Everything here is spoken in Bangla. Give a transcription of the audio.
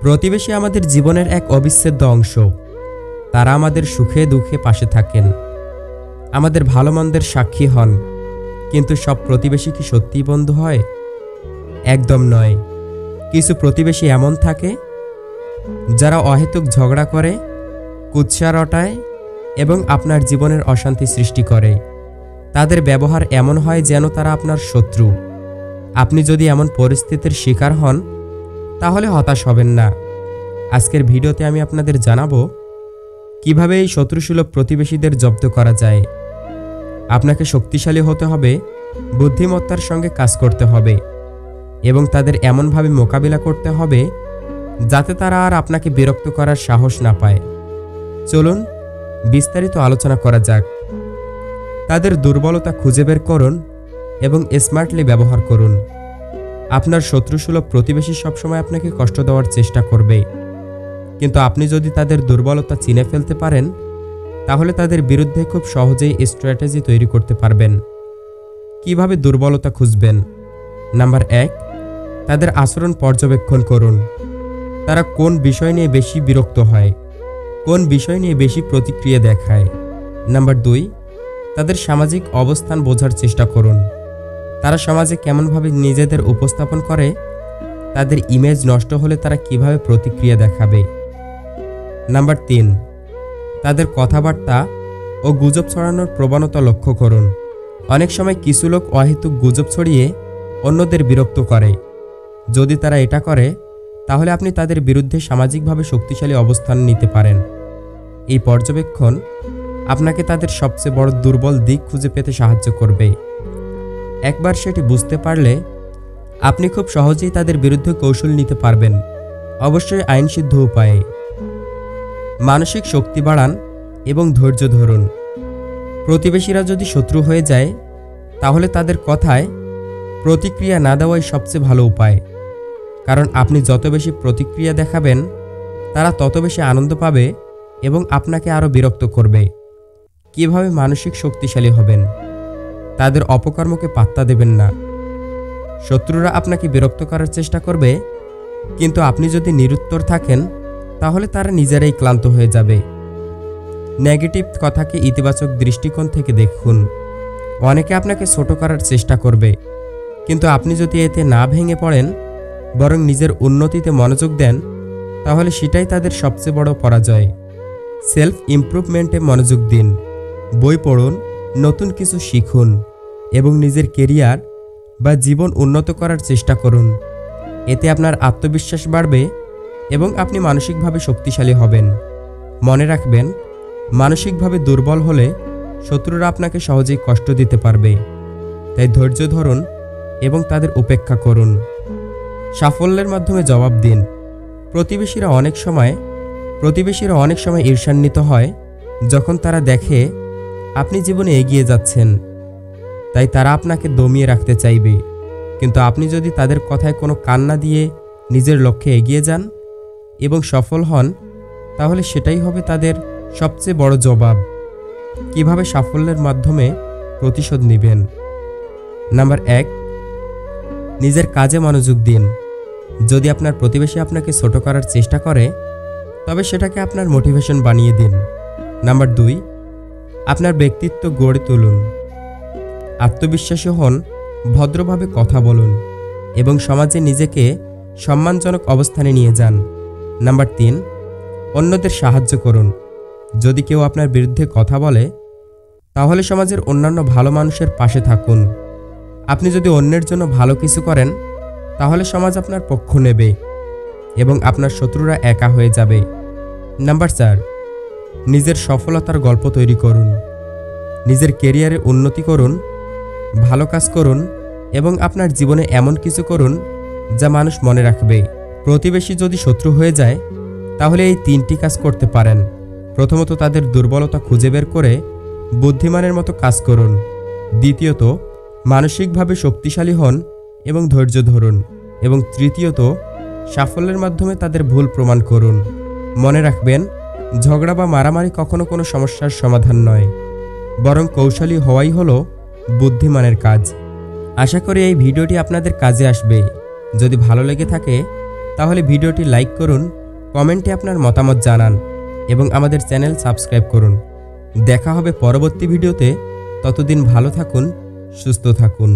প্রতিবেশী আমাদের জীবনের এক অবিচ্ছেদ্য অংশ। তারা আমাদের সুখে দুঃখে পাশে থাকেন, আমাদের ভালো মন্দের সাক্ষী হন। কিন্তু সব প্রতিবেশী কি সত্যিই বন্ধু হয়? একদম নয়। কিছু প্রতিবেশী এমন থাকে যারা অহেতুক ঝগড়া করে, কুৎসা রটায় এবং আপনার জীবনের অশান্তি সৃষ্টি করে। তাদের ব্যবহার এমন হয় যেন তারা আপনার শত্রু। আপনি যদি এমন পরিস্থিতির শিকার হন তাহলে হতাশ হবেন না। আজকের ভিডিওতে আমি আপনাদের জানাবো কিভাবে এই শত্রুসুলভ প্রতিবেশীদের জব্দ করা যায়। আপনাকে শক্তিশালী হতে হবে, বুদ্ধিমত্তার সঙ্গে কাজ করতে হবে এবং তাদের এমনভাবে মোকাবিলা করতে হবে যাতে তারা আর আপনাকে বিরক্ত করার সাহস না পায়। চলুন বিস্তারিত আলোচনা করা যাক। তাদের দুর্বলতা খুঁজে বের করুন এবং স্মার্টলি ব্যবহার করুন। আপনার শত্রুসুলভ প্রতিবেশী সবসময় আপনাকে কষ্ট দেওয়ার চেষ্টা করবে, কিন্তু আপনি যদি তাদের দুর্বলতা চিনে ফেলতে পারেন তাহলে তাদের বিরুদ্ধে খুব সহজেই স্ট্র্যাটেজি তৈরি করতে পারবেন। কিভাবে দুর্বলতা খুঁজবেন? নাম্বার 1, তাদের আচরণ পর্যবেক্ষণ করুন। তারা কোন বিষয় নিয়ে বেশি বিরক্ত হয়, কোন বিষয় নিয়ে বেশি প্রতিক্রিয়া দেখায়। নাম্বার 2, তাদের সামাজিক অবস্থান বোঝার চেষ্টা করুন। তারা সমাজে কেমনভাবে নিজেদের উপস্থাপন করে, তাদের ইমেজ নষ্ট হলে তারা কিভাবে প্রতিক্রিয়া দেখাবে। নাম্বার 3, তাদের কথাবার্তা ও গুজব ছড়ানোর প্রবণতা লক্ষ্য করুন। অনেক সময় কিছু লোক অহেতুক গুজব ছড়িয়ে অন্যদের বিরক্ত করে। যদি তারা এটা করে তাহলে আপনি তাদের বিরুদ্ধে সামাজিকভাবে শক্তিশালী অবস্থান নিতে পারেন। এই পর্যবেক্ষণ আপনাকে তাদের সবচেয়ে বড় দুর্বল দিক খুঁজে পেতে সাহায্য করবে। একবার সেটি বুঝতে পারলে আপনি খুব সহজেই তাদের বিরুদ্ধে কৌশল নিতে পারবেন, অবশ্যই আইনসিদ্ধ উপায়ে। মানসিক শক্তি বাড়ান এবং ধৈর্য ধরুন। প্রতিবেশীরা যদি শত্রু হয়ে যায় তাহলে তাদের কথায় প্রতিক্রিয়া না দেওয়াই সবচেয়ে ভালো উপায়, কারণ আপনি যত বেশি প্রতিক্রিয়া দেখাবেন তারা তত বেশি আনন্দ পাবে এবং আপনাকে আরও বিরক্ত করবে। কিভাবে মানসিক শক্তিশালী হবেন? তাদের অপকর্মকে পাত্তা দেবেন না। শত্রুরা আপনাকে বিরক্ত করার চেষ্টা করবে, কিন্তু আপনি যদি নিরুত্তর থাকেন তাহলে তারা নিজেরাই ক্লান্ত হয়ে যাবে। নেগেটিভ কথাকে ইতিবাচক দৃষ্টিকোণ থেকে দেখুন। অনেকে আপনাকে ছোট করার চেষ্টা করবে, কিন্তু আপনি যদি এতে না ভেঙে পড়েন বরং নিজের উন্নতিতে মনোযোগ দেন তাহলে সেটাই তাদের সবচেয়ে বড় পরাজয়। সেলফ ইমপ্রুভমেন্টে মনোযোগ দিন। বই পড়ুন, নতুন কিছু শিখুন এবং নিজের কেরিয়ার বা জীবন উন্নত করার চেষ্টা করুন। এতে আপনার আত্মবিশ্বাস বাড়বে এবং আপনি মানসিকভাবে শক্তিশালী হবেন। মনে রাখবেন, মানসিকভাবে দুর্বল হলে শত্রুরা আপনাকে সহজেই কষ্ট দিতে পারবে। তাই ধৈর্য ধরুন এবং তাদের উপেক্ষা করুন। সাফল্যের মাধ্যমে জবাব দিন। প্রতিবেশীরা অনেক সময় ঈর্ষান্বিত হয় যখন তারা দেখে আপনি জীবনে এগিয়ে যাচ্ছেন, তাই তারা আপনাকে দমিয়ে রাখতে চাইবে। কিন্তু আপনি যদি তাদের কথায় কোনো কান না দিয়ে নিজের লক্ষ্যে এগিয়ে যান এবং সফল হন তাহলে সেটাই হবে তাদের সবচেয়ে বড় জবাব। কিভাবে সাফল্যের মাধ্যমে প্রতিশোধ নেবেন? নাম্বার 1, নিজের কাজে মনোযোগ দিন। যদি আপনার প্রতিবেশী আপনাকে ছোট করার চেষ্টা করে তবে সেটাকে আপনার মোটিভেশন বানিয়ে দিন। নাম্বার 2, আপনার ব্যক্তিত্ব গড়ে তুলুন। আত্মবিশ্বাসী হন, ভদ্রভাবে কথা বলুন এবং সমাজে নিজেকে সম্মানজনক অবস্থানে নিয়ে যান। নাম্বার 3, অন্যদের সাহায্য করুন। যদি কেউ আপনার বিরুদ্ধে কথা বলে তাহলে সমাজের অন্যান্য ভালো মানুষের পাশে থাকুন। আপনি যদি অন্যের জন্য ভালো কিছু করেন তাহলে সমাজ আপনার পক্ষ নেবে এবং আপনার শত্রুরা একা হয়ে যাবে। নাম্বার 4, নিজের সফলতার গল্প তৈরি করুন। নিজের ক্যারিয়ারে উন্নতি করুন, ভালো কাজ করুন এবং আপনার জীবনে এমন কিছু করুন যা মানুষ মনে রাখবে। প্রতিবেশী যদি শত্রু হয়ে যায় তাহলে এই 3টি কাজ করতে পারেন। প্রথমত, তাদের দুর্বলতা খুঁজে বের করে বুদ্ধিমানের মতো কাজ করুন। দ্বিতীয়ত, মানসিকভাবে শক্তিশালী হন এবং ধৈর্য ধরুন। এবং তৃতীয়ত, সাফল্যের মাধ্যমে তাদের ভুল প্রমাণ করুন। মনে রাখবেন, ঝগড়া বা মারামারি কখনো কোনো সমস্যার সমাধান নয়, বরং কৌশলী হওয়াই হলো বুদ্ধিমানের কাজ। আশা করি এই ভিডিওটি আপনাদের কাজে আসবে। যদি ভালো লেগে থাকে তাহলে ভিডিওটি লাইক করুন, কমেন্টে আপনার মতামত জানান এবং আমাদের চ্যানেল সাবস্ক্রাইব করুন। দেখা হবে পরবর্তী ভিডিওতে। ততদিন ভালো থাকুন, সুস্থ থাকুন।